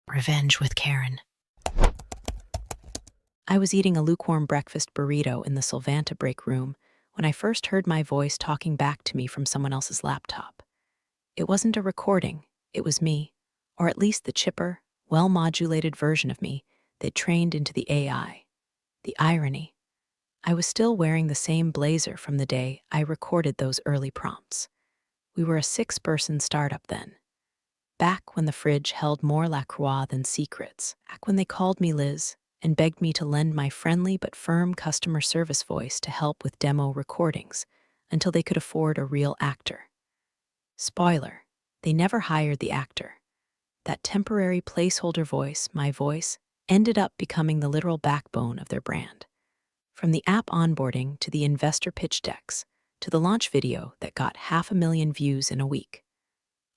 Revenge with Karen. I was eating a lukewarm breakfast burrito in the Solvanta break room when I first heard my voice talking back to me from someone else's laptop. It wasn't a recording, it was me, or at least the chipper, well-modulated version of me they'd trained into the AI. The irony. I was still wearing the same blazer from the day I recorded those early prompts. We were a 6-person startup then. Back when the fridge held more La Croix than secrets. Back when they called me Liz and begged me to lend my friendly but firm customer service voice to help with demo recordings until they could afford a real actor. Spoiler, they never hired the actor. That temporary placeholder voice, my voice, ended up becoming the literal backbone of their brand. From the app onboarding to the investor pitch decks to the launch video that got 500,000 views in a week.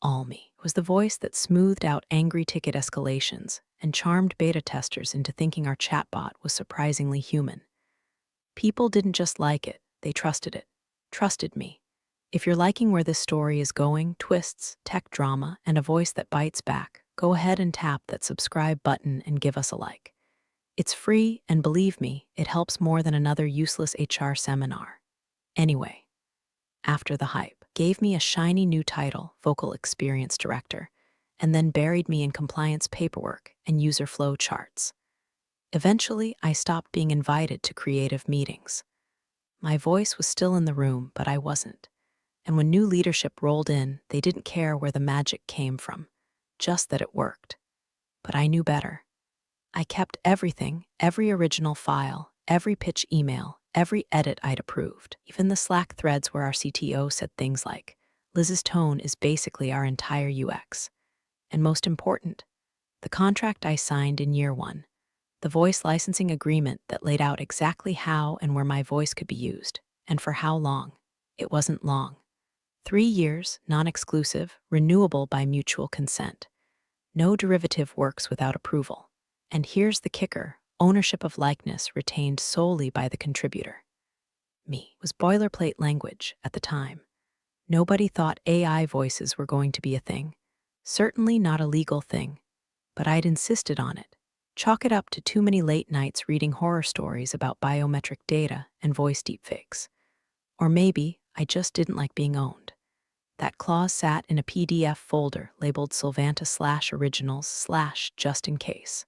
All me was the voice that smoothed out angry ticket escalations and charmed beta testers into thinking our chatbot was surprisingly human. People didn't just like it, they trusted it. Trusted me. If you're liking where this story is going, twists, tech drama, and a voice that bites back, go ahead and tap that subscribe button and give us a like. It's free, and believe me, it helps more than another useless HR seminar. Anyway, after the hype, gave me a shiny new title, Vocal Experience Director, and then buried me in compliance paperwork and user flow charts. Eventually, I stopped being invited to creative meetings. My voice was still in the room, but I wasn't. And when new leadership rolled in, they didn't care where the magic came from, just that it worked. But I knew better. I kept everything, every original file, every pitch email, every edit I'd approved, even the Slack threads where our CTO said things like, Liz's tone is basically our entire UX. And most important, the contract I signed in year 1, the voice licensing agreement that laid out exactly how and where my voice could be used, and for how long. It wasn't long. 3 years, non-exclusive, renewable by mutual consent. No derivative works without approval. And here's the kicker, ownership of likeness retained solely by the contributor. Me was boilerplate language at the time. Nobody thought AI voices were going to be a thing. Certainly not a legal thing. But I'd insisted on it. Chalk it up to too many late nights reading horror stories about biometric data and voice deepfakes. Or maybe I just didn't like being owned. That clause sat in a PDF folder labeled Solvanta/originals/just in case.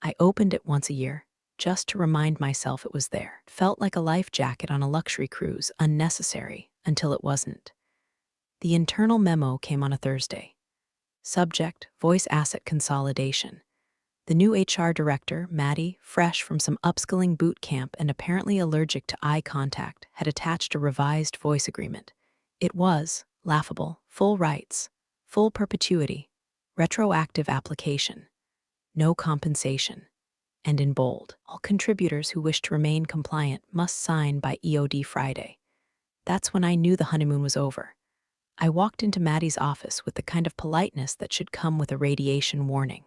I opened it once a year, just to remind myself it was there. It felt like a life jacket on a luxury cruise, unnecessary, until it wasn't. The internal memo came on a Thursday. Subject, voice asset consolidation. The new HR director, Maddie, fresh from some upskilling boot camp and apparently allergic to eye contact, had attached a revised voice agreement. It was, laughable, full rights, full perpetuity, retroactive application. No compensation. And in bold, all contributors who wish to remain compliant must sign by EOD Friday. That's when I knew the honeymoon was over. I walked into Maddie's office with the kind of politeness that should come with a radiation warning.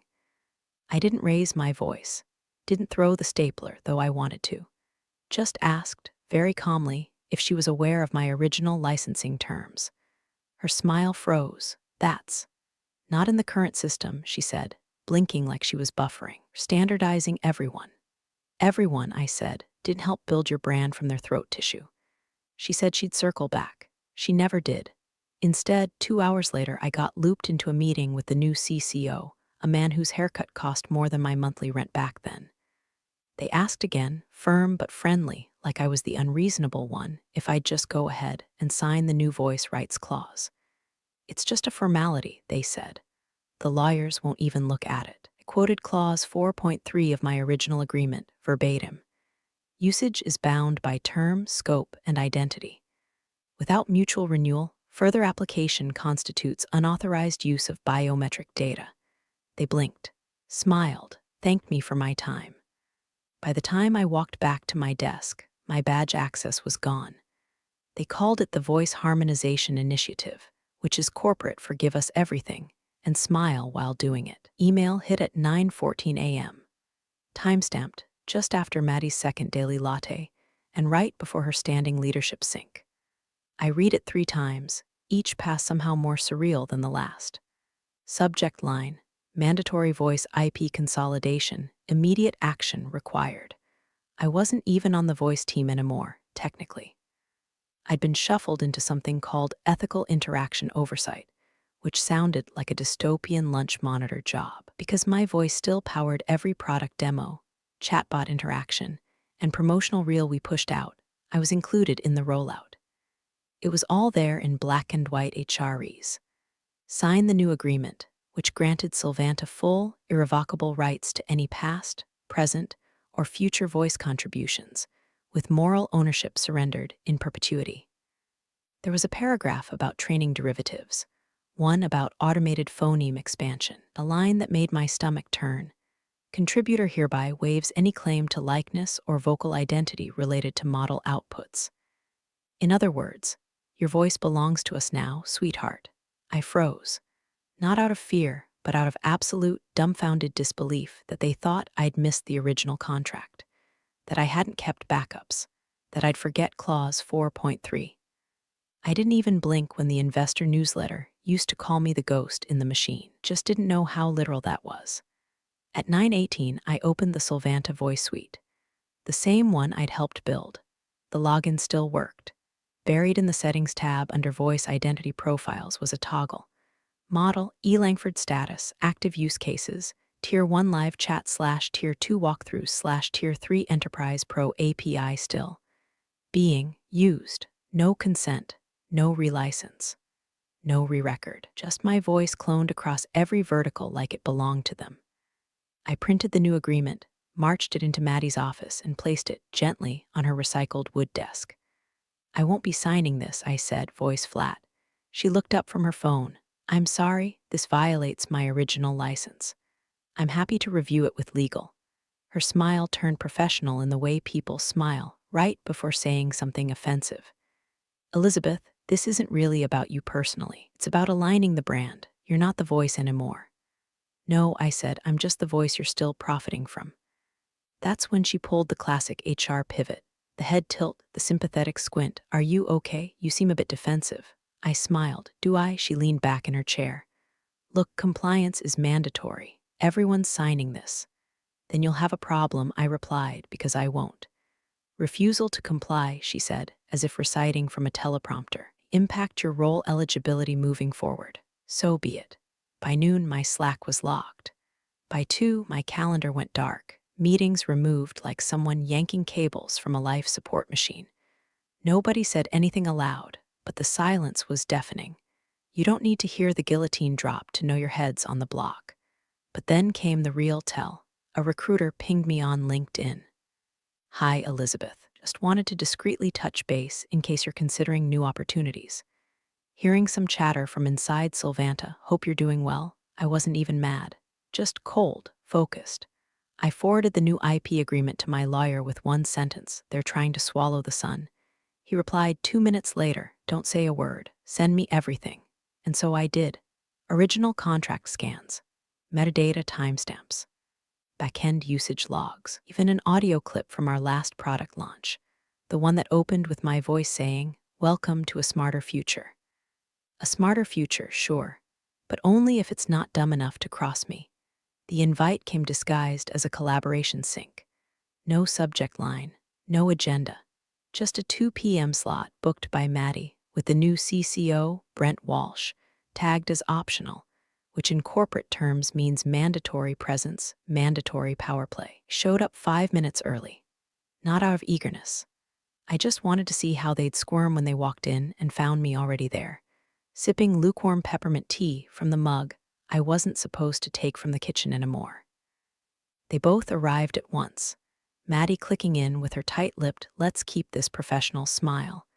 I didn't raise my voice, didn't throw the stapler, though I wanted to. Just asked, very calmly, if she was aware of my original licensing terms. Her smile froze. That's not in the current system, she said, blinking like she was buffering. Standardizing everyone. Everyone, I said, didn't help build your brand from their throat tissue. She said she'd circle back. She never did. Instead, 2 hours later, I got looped into a meeting with the new CCO, a man whose haircut cost more than my monthly rent back then. They asked again, firm but friendly, like I was the unreasonable one, if I'd just go ahead and sign the new voice rights clause. It's just a formality, they said. The lawyers won't even look at it. I quoted clause 4.3 of my original agreement, verbatim. Usage is bound by term, scope, and identity. Without mutual renewal, further application constitutes unauthorized use of biometric data. They blinked, smiled, thanked me for my time. By the time I walked back to my desk, my badge access was gone. They called it the Voice Harmonization Initiative, which is corporate for give us everything, and smile while doing it. Email hit at 9:14 a.m. Timestamped just after Maddie's second daily latte and right before her standing leadership sync. I read it 3 times, each pass somehow more surreal than the last. Subject line, mandatory voice IP consolidation, immediate action required. I wasn't even on the voice team anymore, technically. I'd been shuffled into something called ethical interaction oversight, which sounded like a dystopian lunch monitor job, because my voice still powered every product demo, chatbot interaction, and promotional reel we pushed out. I was included in the rollout. It was all there in black and white HREs. Sign the new agreement, which granted Sylvanta full, irrevocable rights to any past, present, or future voice contributions, with moral ownership surrendered in perpetuity. There was a paragraph about training derivatives, one about automated phoneme expansion, a line that made my stomach turn. Contributor hereby waives any claim to likeness or vocal identity related to model outputs. In other words, your voice belongs to us now, sweetheart. I froze. Not out of fear, but out of absolute, dumbfounded disbelief that they thought I'd missed the original contract, that I hadn't kept backups, that I'd forget clause 4.3. I didn't even blink when the investor newsletter used to call me the ghost in the machine. Just didn't know how literal that was. At 9:18, I opened the Sylvanta voice suite, the same one I'd helped build. The login still worked. Buried in the Settings tab under Voice Identity Profiles was a toggle. Model, E-Langford status, active use cases, Tier 1 live chat / Tier 2 walkthroughs / Tier 3 Enterprise Pro API still. Being used. No consent. No relicense. No re-record. Just my voice cloned across every vertical like it belonged to them. I printed the new agreement, marched it into Maddie's office, and placed it gently on her recycled wood desk. I won't be signing this, I said, voice flat. She looked up from her phone. I'm sorry, this violates my original license. I'm happy to review it with legal. Her smile turned professional in the way people smile, right before saying something offensive. Elizabeth, this isn't really about you personally. It's about aligning the brand. You're not the voice anymore. No, I said, I'm just the voice you're still profiting from. That's when she pulled the classic HR pivot. The head tilt, the sympathetic squint. Are you okay? You seem a bit defensive. I smiled. Do I? She leaned back in her chair. Look, compliance is mandatory. Everyone's signing this. Then you'll have a problem, I replied, because I won't. Refusal to comply, she said, as if reciting from a teleprompter. Impact your role eligibility moving forward. So be it. By noon, my Slack was locked. By 2, my calendar went dark. Meetings removed like someone yanking cables from a life support machine. Nobody said anything aloud, but the silence was deafening. You don't need to hear the guillotine drop to know your head's on the block. But then came the real tell. A recruiter pinged me on LinkedIn. Hi, Elizabeth. Just wanted to discreetly touch base in case you're considering new opportunities. Hearing some chatter from inside Sylvanta, hope you're doing well. I wasn't even mad. Just cold, focused. I forwarded the new IP agreement to my lawyer with one sentence. They're trying to swallow the sun. He replied 2 minutes later, don't say a word. Send me everything. And so I did. Original contract scans. Metadata timestamps. Backend usage logs. Even an audio clip from our last product launch. The one that opened with my voice saying, "Welcome to a smarter future." A smarter future, sure, but only if it's not dumb enough to cross me. The invite came disguised as a collaboration sync. No subject line, no agenda. Just a 2 p.m. slot booked by Maddie with the new CCO, Brent Walsh, tagged as optional, which in corporate terms means mandatory presence, mandatory power play. Showed up 5 minutes early. Not out of eagerness. I just wanted to see how they'd squirm when they walked in and found me already there, sipping lukewarm peppermint tea from the mug I wasn't supposed to take from the kitchen anymore. They both arrived at once, Maddie clicking in with her tight-lipped, let's keep this professional smile,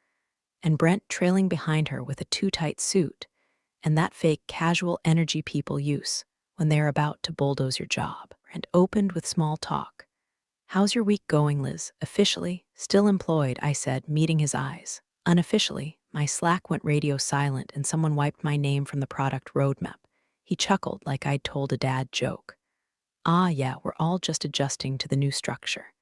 and Brent trailing behind her with a too-tight suit and that fake casual energy people use when they're about to bulldoze your job. Brent opened with small talk. How's your week going, Liz? Officially, still employed, I said, meeting his eyes. Unofficially, my Slack went radio silent and someone wiped my name from the product roadmap. He chuckled like I'd told a dad joke. Ah, yeah, we're all just adjusting to the new structure.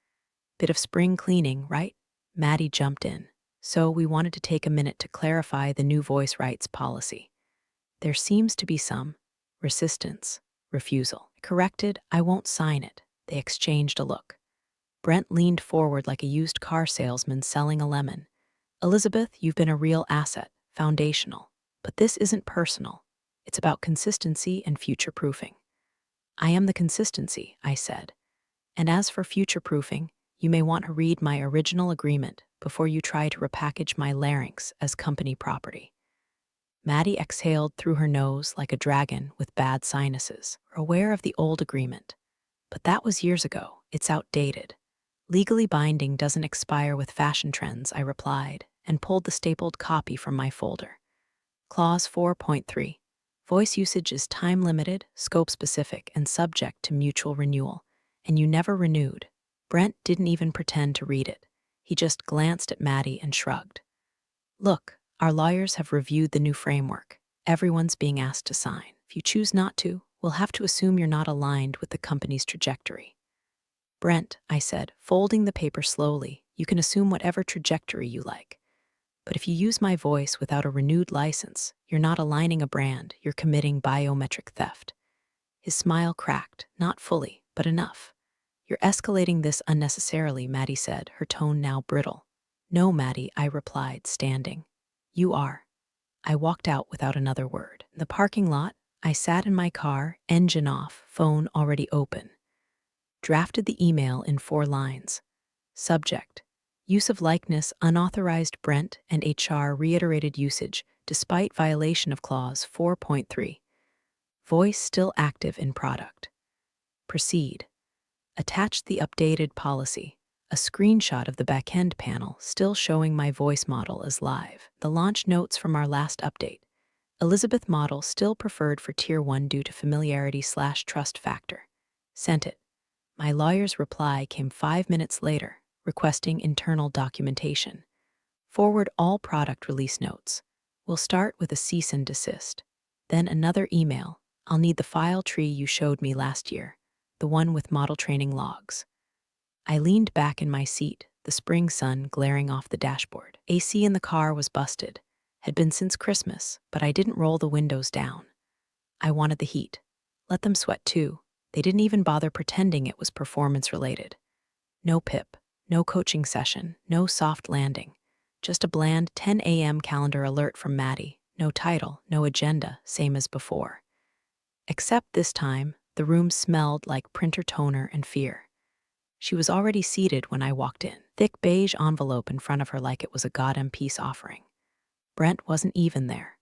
Bit of spring cleaning, right? Maddie jumped in. So we wanted to take a minute to clarify the new voice rights policy. There seems to be some resistance. Refusal. Corrected, I won't sign it. They exchanged a look. Brent leaned forward like a used car salesman selling a lemon. Elizabeth, you've been a real asset, foundational. But this isn't personal. It's about consistency and future-proofing. I am the consistency, I said. And as for future-proofing, you may want to read my original agreement before you try to repackage my larynx as company property. Maddie exhaled through her nose like a dragon with bad sinuses, aware of the old agreement. But that was years ago. It's outdated. Legally binding doesn't expire with fashion trends, I replied, and pulled the stapled copy from my folder. Clause 4.3. Voice usage is time-limited, scope-specific, and subject to mutual renewal. And you never renewed. Brent didn't even pretend to read it. He just glanced at Maddie and shrugged. Look, our lawyers have reviewed the new framework. Everyone's being asked to sign. If you choose not to, we'll have to assume you're not aligned with the company's trajectory. Brent, I said, folding the paper slowly, you can assume whatever trajectory you like. But if you use my voice without a renewed license, you're not aligning a brand, you're committing biometric theft. His smile cracked, not fully, but enough. You're escalating this unnecessarily, Maddie said, her tone now brittle. No, Maddie, I replied, standing. You are. I walked out without another word. In the parking lot, I sat in my car, engine off, phone already open. Drafted the email in 4 lines. Subject: use of likeness unauthorized. Brent and HR reiterated usage despite violation of clause 4.3. Voice still active in product. Proceed. Attached the updated policy, a screenshot of the backend panel still showing my voice model as live. The launch notes from our last update. Elizabeth model still preferred for Tier 1 due to familiarity/trust factor. Sent it. My lawyer's reply came 5 minutes later, requesting internal documentation. Forward all product release notes. We'll start with a cease and desist. Then another email. I'll need the file tree you showed me last year, the one with model training logs. I leaned back in my seat, the spring sun glaring off the dashboard. AC in the car was busted. Had been since Christmas, but I didn't roll the windows down. I wanted the heat. Let them sweat too. They didn't even bother pretending it was performance-related. No pip, no coaching session, no soft landing. Just a bland 10 a.m. calendar alert from Maddie. No title, no agenda, same as before. Except this time, the room smelled like printer toner and fear. She was already seated when I walked in, thick beige envelope in front of her like it was a goddamn peace offering. Brent wasn't even there.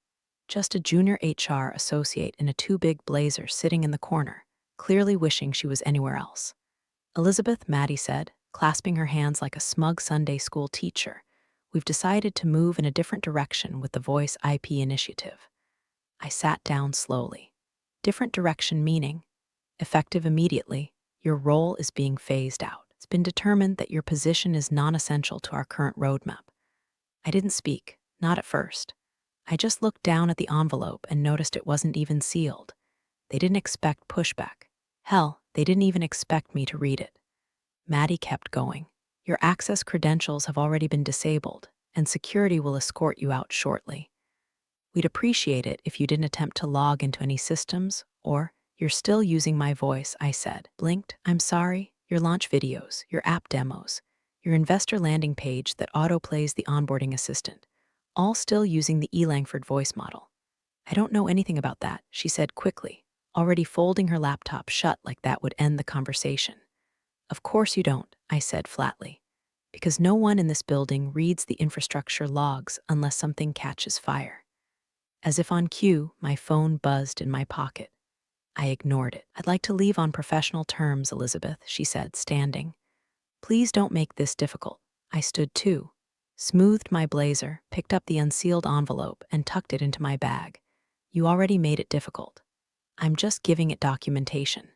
Just a junior HR associate in a too-big blazer sitting in the corner, clearly wishing she was anywhere else. Elizabeth, Maddie said, clasping her hands like a smug Sunday school teacher, we've decided to move in a different direction with the Voice IP initiative. I sat down slowly. Different direction meaning, effective immediately, your role is being phased out. It's been determined that your position is non-essential to our current roadmap. I didn't speak, not at first. I just looked down at the envelope and noticed it wasn't even sealed. They didn't expect pushback. Hell, they didn't even expect me to read it. Maddie kept going. Your access credentials have already been disabled, and security will escort you out shortly. We'd appreciate it if you didn't attempt to log into any systems, or you're still using my voice, I said. Blinked, I'm sorry, your launch videos, your app demos, your investor landing page that autoplays the onboarding assistant, all still using the E. Langford voice model. I don't know anything about that, she said quickly, already folding her laptop shut like that would end the conversation. Of course you don't, I said flatly, because no one in this building reads the infrastructure logs unless something catches fire. As if on cue, my phone buzzed in my pocket. I ignored it. I'd like to leave on professional terms, Elizabeth, she said, standing. Please don't make this difficult. I stood too, smoothed my blazer, picked up the unsealed envelope, and tucked it into my bag. You already made it difficult. I'm just giving it documentation.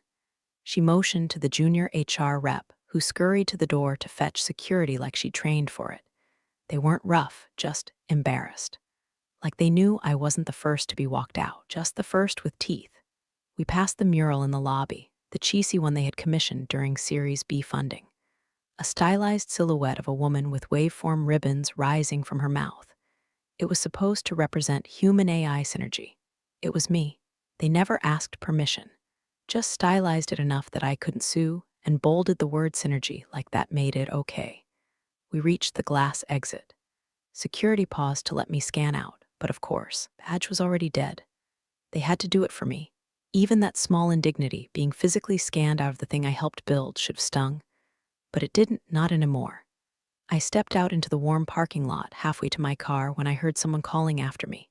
She motioned to the junior HR rep, who scurried to the door to fetch security like she trained for it. They weren't rough, just embarrassed. Like they knew I wasn't the first to be walked out, just the first with teeth. We passed the mural in the lobby, the cheesy one they had commissioned during Series B funding. A stylized silhouette of a woman with waveform ribbons rising from her mouth. It was supposed to represent human-AI synergy. It was me. They never asked permission. just stylized it enough that I couldn't sue, and bolded the word synergy like that made it okay. We reached the glass exit. Security paused to let me scan out, but of course, badge was already dead. They had to do it for me. Even that small indignity, being physically scanned out of the thing I helped build, should have stung. But it didn't, not anymore. I stepped out into the warm parking lot halfway to my car when I heard someone calling after me.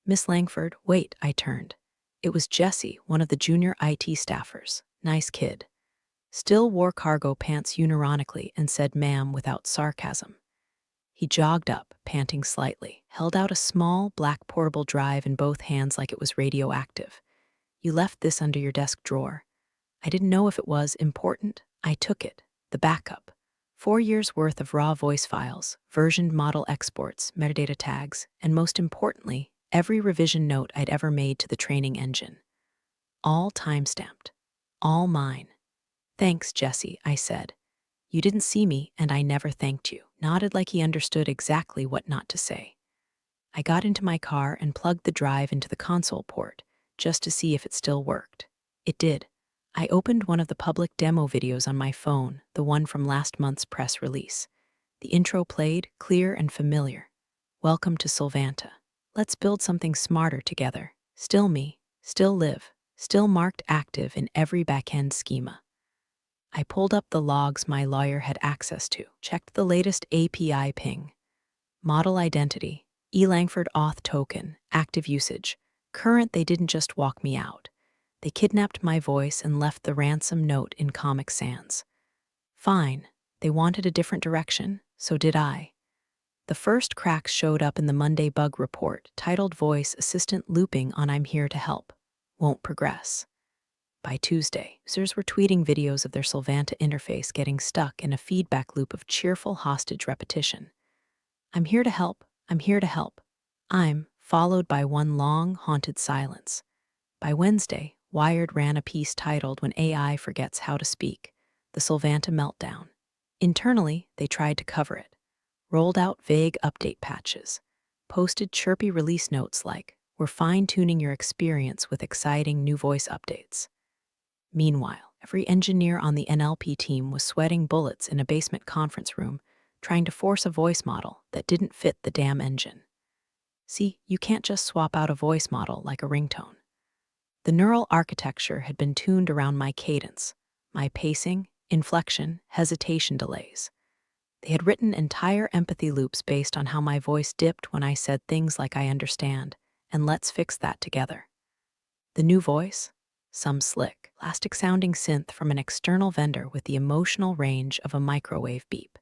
"Miss Langford, wait," I turned. It was Jesse, one of the junior IT staffers. Nice kid. Still wore cargo pants unironically and said ma'am without sarcasm. He jogged up, panting slightly, held out a small, black portable drive in both hands like it was radioactive. "You left this under your desk drawer." I didn't know if it was important. I took it. The backup. 4 years' worth of raw voice files, versioned model exports, metadata tags, and most importantly, every revision note I'd ever made to the training engine. All time-stamped. All mine. "Thanks, Jesse," I said. "You didn't see me, and I never thanked you." Nodded like he understood exactly what not to say. I got into my car and plugged the drive into the console port, just to see if it still worked. It did. I opened one of the public demo videos on my phone, the one from last month's press release. The intro played, clear and familiar. "Welcome to Solvanta. Let's build something smarter together. Still me, still live, still marked active in every backend schema." I pulled up the logs my lawyer had access to, checked the latest API ping. Model identity, Langford auth token, active usage. Current. They didn't just walk me out. They kidnapped my voice and left the ransom note in Comic Sans. Fine. They wanted a different direction, so did I. The first cracks showed up in the Monday bug report, titled Voice Assistant Looping on "I'm Here to Help. Won't progress." By Tuesday, users were tweeting videos of their Solvanta interface getting stuck in a feedback loop of cheerful hostage repetition. "I'm here to help. I'm here to help. I'm," followed by one long, haunted silence. By Wednesday, Wired ran a piece titled "When AI Forgets How to Speak, the Solvanta Meltdown." Internally, they tried to cover it, rolled out vague update patches, posted chirpy release notes like, "We're fine-tuning your experience with exciting new voice updates." Meanwhile, every engineer on the NLP team was sweating bullets in a basement conference room, trying to force a voice model that didn't fit the damn engine. See, you can't just swap out a voice model like a ringtone. The neural architecture had been tuned around my cadence, my pacing, inflection, hesitation delays. They had written entire empathy loops based on how my voice dipped when I said things like "I understand," and "let's fix that together." The new voice? Some slick, plastic-sounding synth from an external vendor with the emotional range of a microwave beep.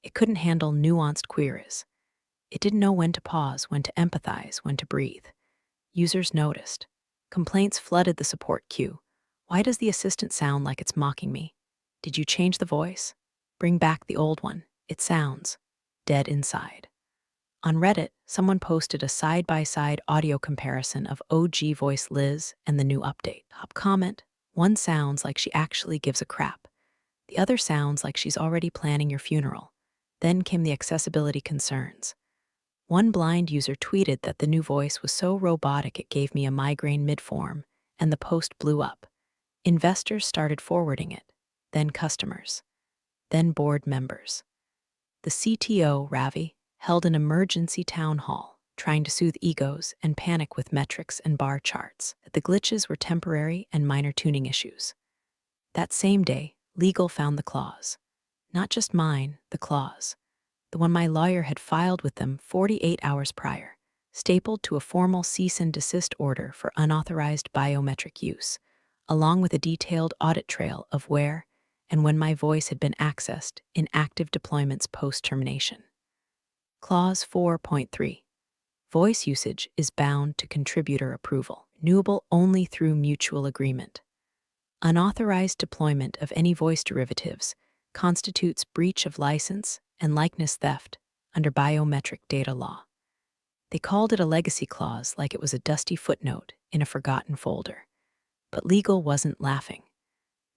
It couldn't handle nuanced queries. It didn't know when to pause, when to empathize, when to breathe. Users noticed. Complaints flooded the support queue. "Why does the assistant sound like it's mocking me? Did you change the voice? Bring back the old one. It sounds dead inside." On Reddit, someone posted a side-by-side audio comparison of OG voice Liz and the new update. Top comment: "One sounds like she actually gives a crap. The other sounds like she's already planning your funeral." Then came the accessibility concerns. One blind user tweeted that the new voice was so robotic it gave me a migraine mid-form, and the post blew up. Investors started forwarding it, then customers, then board members. The CTO, Ravi, held an emergency town hall, trying to soothe egos and panic with metrics and bar charts. The glitches were temporary and minor tuning issues. That same day, legal found the clause. Not just mine, the clause. The one my lawyer had filed with them 48 hours prior, stapled to a formal cease and desist order for unauthorized biometric use, along with a detailed audit trail of where and when my voice had been accessed in active deployments post-termination. Clause 4.3. Voice usage is bound to contributor approval, renewable only through mutual agreement. Unauthorized deployment of any voice derivatives constitutes breach of license and likeness theft under biometric data law. They called it a legacy clause like it was a dusty footnote in a forgotten folder. But legal wasn't laughing.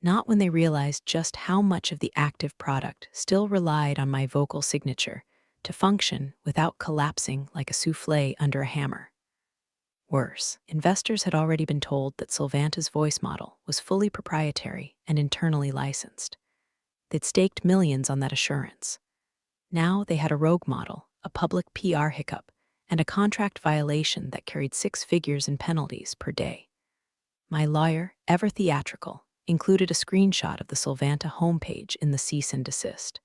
Not when they realized just how much of the active product still relied on my vocal signature to function without collapsing like a soufflé under a hammer. Worse, investors had already been told that Sylvanta's voice model was fully proprietary and internally licensed. They'd staked millions on that assurance. Now they had a rogue model, a public PR hiccup, and a contract violation that carried 6 figures in penalties per day. My lawyer, ever theatrical, included a screenshot of the Sylvanta homepage in the cease and desist.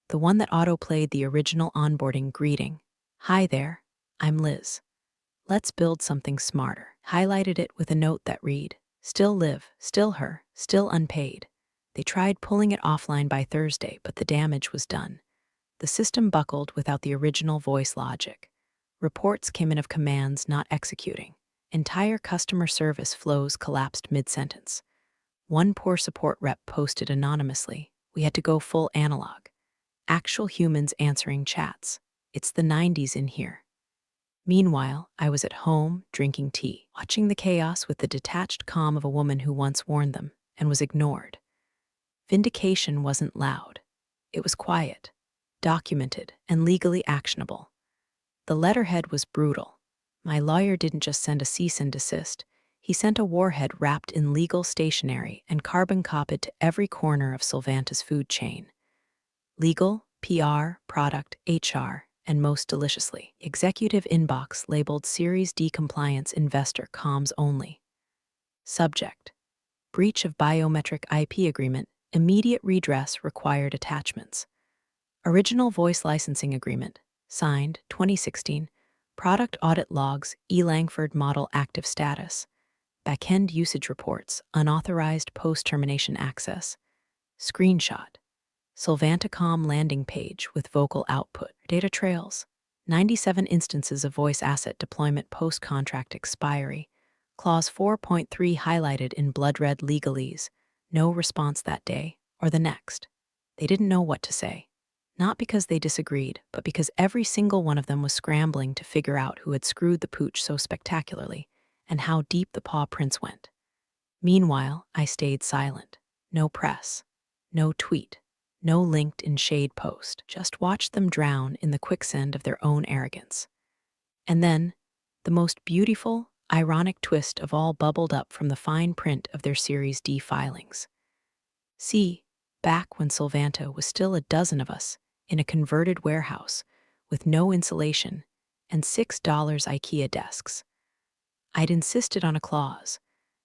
The one that auto-played the original onboarding greeting, "Hi there, I'm Liz. Let's build something smarter." Highlighted it with a note that read, "Still live, still her, still unpaid." They tried pulling it offline by Thursday, but the damage was done. The system buckled without the original voice logic. Reports came in of commands not executing. Entire customer service flows collapsed mid-sentence. One poor support rep posted anonymously, "We had to go full analog. Actual humans answering chats. It's the 90s in here." Meanwhile, I was at home, drinking tea, watching the chaos with the detached calm of a woman who once warned them and was ignored. Vindication wasn't loud. It was quiet, documented, and legally actionable. The letterhead was brutal. My lawyer didn't just send a cease and desist. He sent a warhead wrapped in legal stationery and carbon copied to every corner of Sylvanta's food chain. Legal, PR, product, HR, and most deliciously, executive inbox labeled Series D compliance investor comms only. Subject: breach of biometric IP agreement, immediate redress required attachments. Original voice licensing agreement, signed 2016, product audit logs, E. Langford model active status, backend usage reports, unauthorized post-termination access, screenshot, Sylvantacom landing page with vocal output, data trails, 97 instances of voice asset deployment post-contract expiry, clause 4.3 highlighted in blood red legalese, no response that day or the next. They didn't know what to say. Not because they disagreed, but because every single one of them was scrambling to figure out who had screwed the pooch so spectacularly and how deep the paw prints went. Meanwhile, I stayed silent. No press, no tweet, no LinkedIn shade post. Just watched them drown in the quicksand of their own arrogance. And then, the most beautiful, ironic twist of all bubbled up from the fine print of their Series D filings. See, back when Sylvanta was still a dozen of us, in a converted warehouse, with no insulation, and $6 IKEA desks. I'd insisted on a clause,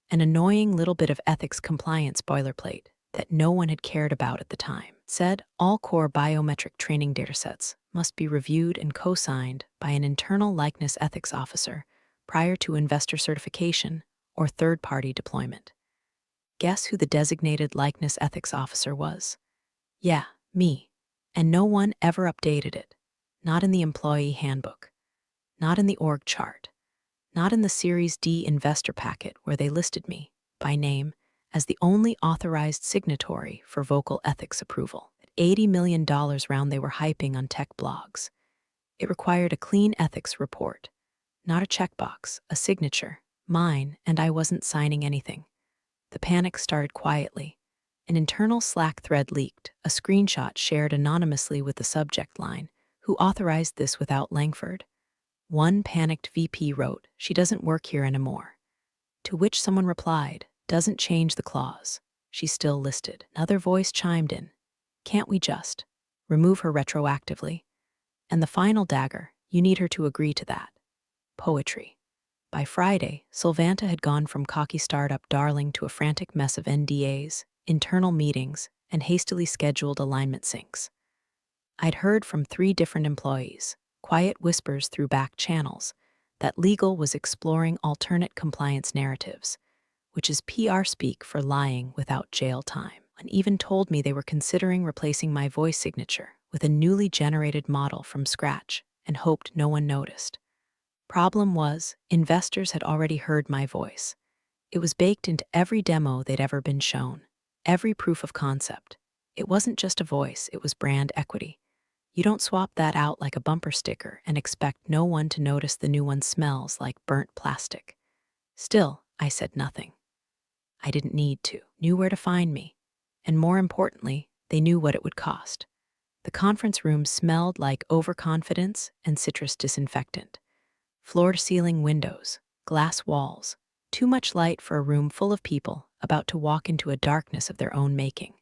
an annoying little bit of ethics compliance boilerplate that no one had cared about at the time. It said all core biometric training datasets must be reviewed and co-signed by an internal likeness ethics officer prior to investor certification or third-party deployment. Guess who the designated likeness ethics officer was? Yeah, me. And no one ever updated it. Not in the employee handbook. Not in the org chart. Not in the Series D investor packet where they listed me, by name, as the only authorized signatory for vocal ethics approval. At $80 million round they were hyping on tech blogs. It required a clean ethics report. Not a checkbox, a signature, mine, and I wasn't signing anything. The panic started quietly. An internal Slack thread leaked, a screenshot shared anonymously with the subject line, "Who authorized this without Langford?" One panicked VP wrote, "She doesn't work here anymore." To which someone replied, "Doesn't change the clause. She's still listed." Another voice chimed in, "Can't we just remove her retroactively?" And the final dagger, "You need her to agree to that." Poetry. By Friday, Sylvanta had gone from cocky startup darling to a frantic mess of NDAs, internal meetings, and hastily scheduled alignment syncs. I'd heard from 3 different employees, quiet whispers through back channels, that legal was exploring alternate compliance narratives, which is PR speak for lying without jail time, and even told me they were considering replacing my voice signature with a newly generated model from scratch and hoped no one noticed. Problem was, investors had already heard my voice. It was baked into every demo they'd ever been shown, every proof of concept. It wasn't just a voice, it was brand equity. You don't swap that out like a bumper sticker and expect no one to notice the new one smells like burnt plastic. Still, I said nothing. I didn't need to. Knew where to find me. And more importantly, they knew what it would cost. The conference room smelled like overconfidence and citrus disinfectant. Floor-to-ceiling windows, glass walls, too much light for a room full of people about to walk into a darkness of their own making.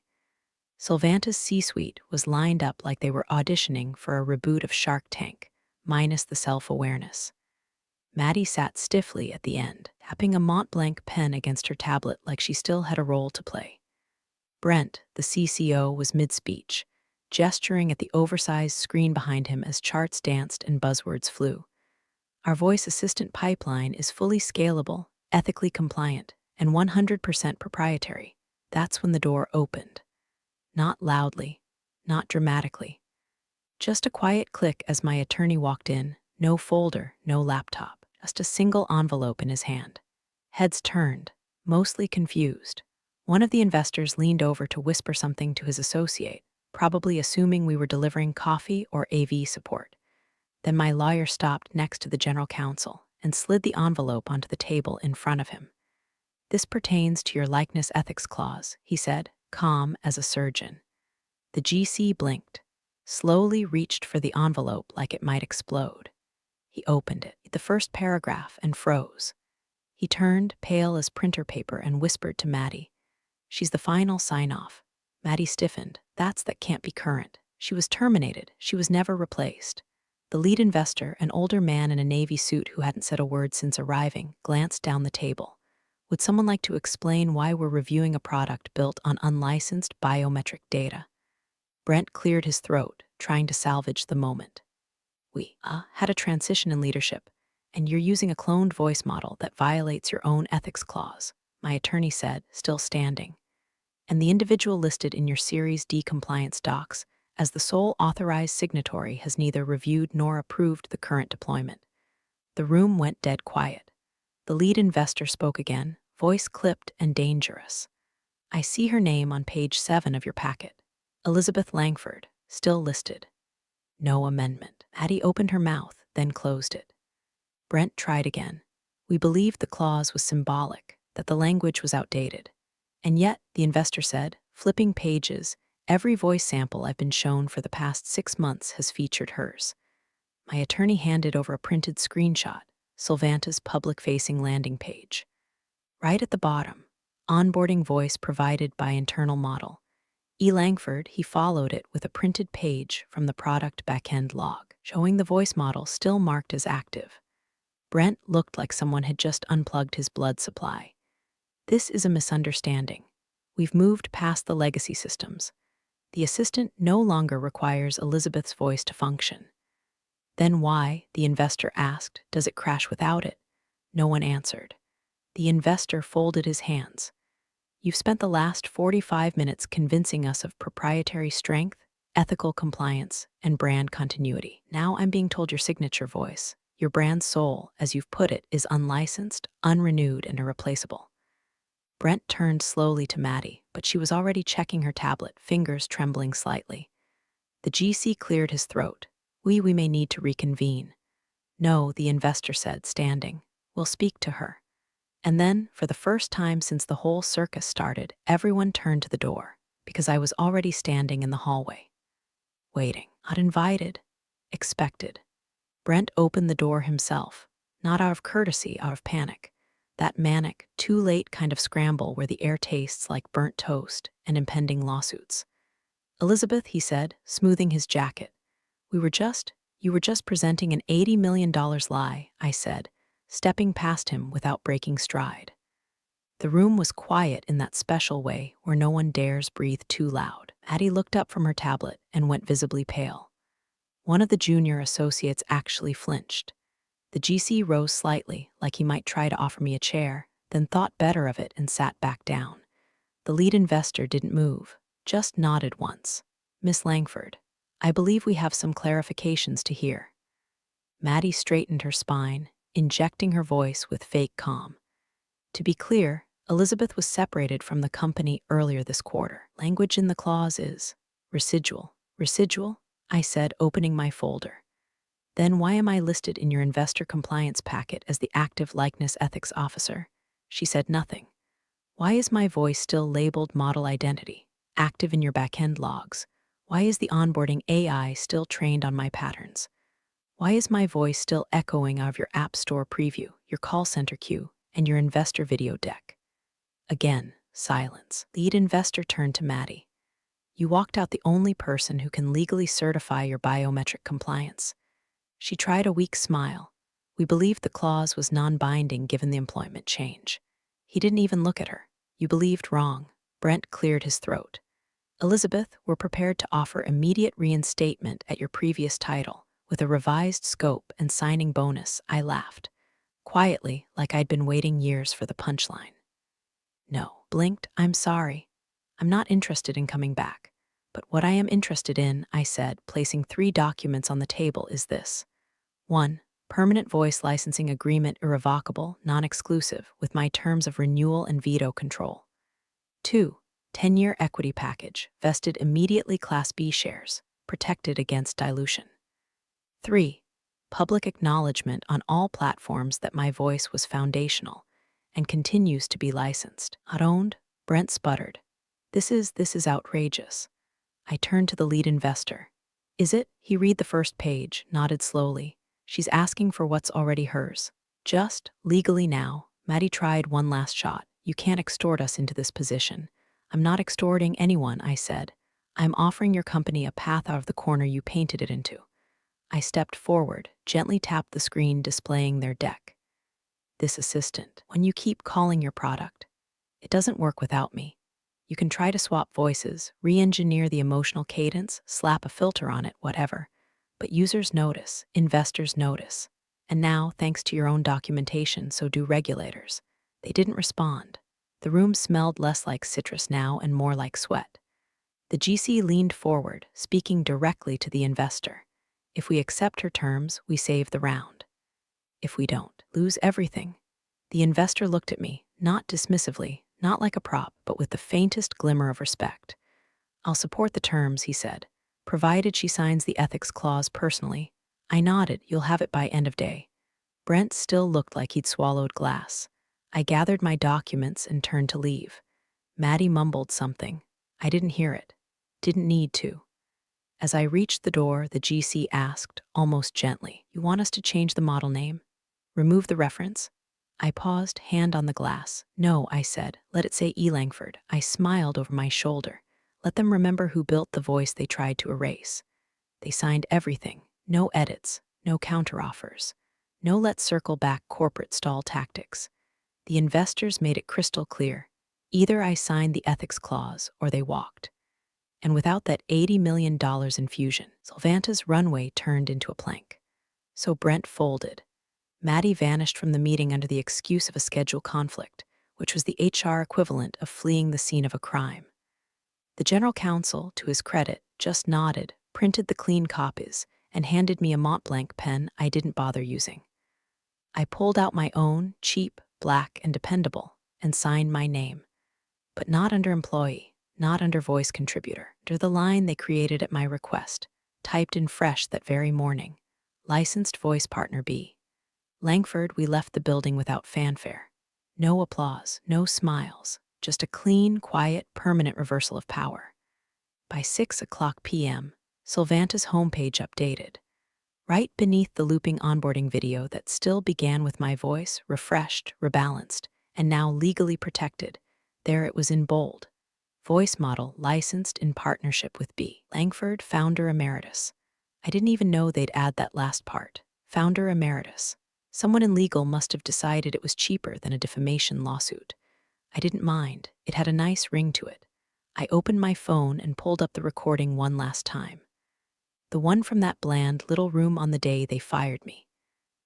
Sylvanta's C-suite was lined up like they were auditioning for a reboot of Shark Tank, minus the self-awareness. Maddie sat stiffly at the end, tapping a Mont Blanc pen against her tablet like she still had a role to play. Brent, the CCO, was mid-speech, gesturing at the oversized screen behind him as charts danced and buzzwords flew. Our voice assistant pipeline is fully scalable, ethically compliant, and 100% proprietary. That's when the door opened. Not loudly, not dramatically. Just a quiet click as my attorney walked in, no folder, no laptop, just a single envelope in his hand. Heads turned, mostly confused. One of the investors leaned over to whisper something to his associate, probably assuming we were delivering coffee or AV support. Then my lawyer stopped next to the general counsel and slid the envelope onto the table in front of him. "This pertains to your likeness ethics clause," he said, calm as a surgeon. The GC blinked, slowly reached for the envelope like it might explode. He opened it, the first paragraph, and froze. He turned, pale as printer paper, and whispered to Maddie, "She's the final sign-off." Maddie stiffened. That can't be current. She was terminated. She was never replaced. The lead investor, an older man in a navy suit who hadn't said a word since arriving, glanced down the table. "Would someone like to explain why we're reviewing a product built on unlicensed biometric data?" Brent cleared his throat, trying to salvage the moment. "We had a transition in leadership, and you're using a cloned voice model that violates your own ethics clause," my attorney said, still standing. "And the individual listed in your Series D compliance docs as the sole authorized signatory has neither reviewed nor approved the current deployment." The room went dead quiet. The lead investor spoke again, voice clipped and dangerous. "I see her name on page 7 of your packet. Elizabeth Langford, still listed. No amendment." Maddie opened her mouth, then closed it. Brent tried again. "We believed the clause was symbolic, that the language was outdated. And yet," the investor said, flipping pages, "every voice sample I've been shown for the past 6 months has featured hers." My attorney handed over a printed screenshot, Sylvanta's public-facing landing page. Right at the bottom, onboarding voice provided by internal model. E. Langford, he followed it with a printed page from the product backend log, showing the voice model still marked as active. Brent looked like someone had just unplugged his blood supply. "This is a misunderstanding. We've moved past the legacy systems. The assistant no longer requires Elizabeth's voice to function." "Then why," the investor asked, "does it crash without it?" No one answered. The investor folded his hands. "You've spent the last 45 minutes convincing us of proprietary strength, ethical compliance, and brand continuity. Now I'm being told your signature voice, your brand's soul, as you've put it, is unlicensed, unrenewed, and irreplaceable." Brent turned slowly to Maddie, but she was already checking her tablet, fingers trembling slightly. The GC cleared his throat. We may need to reconvene." "No," the investor said, standing. "We'll speak to her." And then, for the first time since the whole circus started, everyone turned to the door, because I was already standing in the hallway. Waiting. Not invited. Expected. Brent opened the door himself, not out of courtesy, out of panic. That manic, too late kind of scramble where the air tastes like burnt toast and impending lawsuits. "Elizabeth," he said, smoothing his jacket. You were just presenting an $80 million lie," I said, stepping past him without breaking stride. The room was quiet in that special way where no one dares breathe too loud. Addie looked up from her tablet and went visibly pale. One of the junior associates actually flinched. The GC rose slightly, like he might try to offer me a chair, then thought better of it and sat back down. The lead investor didn't move, just nodded once. "Miss Langford, I believe we have some clarifications to hear." Maddie straightened her spine, injecting her voice with fake calm. "To be clear, Elizabeth was separated from the company earlier this quarter. Language in the clause is residual." "Residual?" I said, opening my folder. "Then why am I listed in your investor compliance packet as the active likeness ethics officer?" She said nothing. "Why is my voice still labeled model identity, active in your backend logs? Why is the onboarding AI still trained on my patterns? Why is my voice still echoing out of your App Store preview, your call center queue, and your investor video deck. Again, silence. Lead investor turned to Maddie. You walked out the only person who can legally certify your biometric compliance. She tried a weak smile. We believed the clause was non-binding given the employment change. He didn't even look at her. You believed wrong. Brent cleared his throat. Elizabeth, we're prepared to offer immediate reinstatement at your previous title, with a revised scope and signing bonus. I laughed, quietly, like I'd been waiting years for the punchline. No, blinked, I'm sorry. I'm not interested in coming back. But what I am interested in, I said, placing 3 documents on the table, is this. 1. Permanent voice licensing agreement, irrevocable, non-exclusive, with my terms of renewal and veto control. 2. 10-year equity package, vested immediately Class B shares, protected against dilution. 3. Public acknowledgement on all platforms that my voice was foundational and continues to be licensed. Not owned? Brent sputtered. This is outrageous. I turned to the lead investor. Is it? He read the first page, nodded slowly. She's asking for what's already hers. Just, legally now. Maddie tried one last shot. You can't extort us into this position. I'm not extorting anyone, I said. I'm offering your company a path out of the corner you painted it into. I stepped forward, gently tapped the screen displaying their deck. This assistant, when you keep calling your product, it doesn't work without me. You can try to swap voices, re-engineer the emotional cadence, slap a filter on it, whatever. But users notice, investors notice. And now, thanks to your own documentation, so do regulators. They didn't respond. The room smelled less like citrus now and more like sweat. The GC leaned forward, speaking directly to the investor. If we accept her terms, we save the round. If we don't, lose everything. The investor looked at me, not dismissively, not like a prop, but with the faintest glimmer of respect. I'll support the terms, he said, provided she signs the ethics clause personally. I nodded. You'll have it by end of day. Brent still looked like he'd swallowed glass. I gathered my documents and turned to leave. Maddie mumbled something. I didn't hear it. Didn't need to. As I reached the door, the GC asked, almost gently, you want us to change the model name? Remove the reference? I paused, hand on the glass. No, I said, let it say E. Langford. I smiled over my shoulder. Let them remember who built the voice they tried to erase. They signed everything. No edits, no counteroffers. No let's circle back corporate stall tactics. The investors made it crystal clear. Either I signed the ethics clause or they walked. And without that $80 million infusion, Solvanta's runway turned into a plank. So Brent folded. Maddie vanished from the meeting under the excuse of a schedule conflict, which was the HR equivalent of fleeing the scene of a crime. The general counsel, to his credit, just nodded, printed the clean copies, and handed me a Montblanc pen I didn't bother using. I pulled out my own, cheap, black, and dependable, and signed my name. But not under employee, not under voice contributor, under the line they created at my request, typed in fresh that very morning. Licensed voice partner B. Langford, we left the building without fanfare. No applause, no smiles, just a clean, quiet, permanent reversal of power. By 6:00 p.m., Solvanta's homepage updated. Right beneath the looping onboarding video that still began with my voice, refreshed, rebalanced, and now legally protected, there it was in bold. Voice model licensed in partnership with B. Langford, founder emeritus. I didn't even know they'd add that last part. Founder emeritus. Someone in legal must have decided it was cheaper than a defamation lawsuit. I didn't mind. It had a nice ring to it. I opened my phone and pulled up the recording one last time. The one from that bland little room on the day they fired me.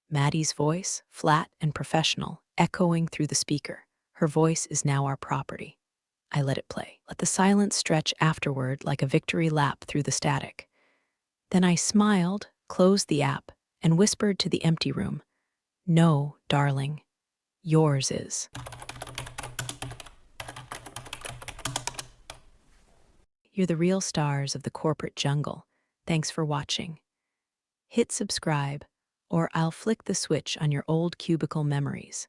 Maddie's voice, flat and professional, echoing through the speaker. Her voice is now our property. I let it play. Let the silence stretch afterward like a victory lap through the static. Then I smiled, closed the app, and whispered to the empty room, no, darling, yours is. You're the real stars of the corporate jungle. Thanks for watching. Hit subscribe, or I'll flick the switch on your old cubicle memories.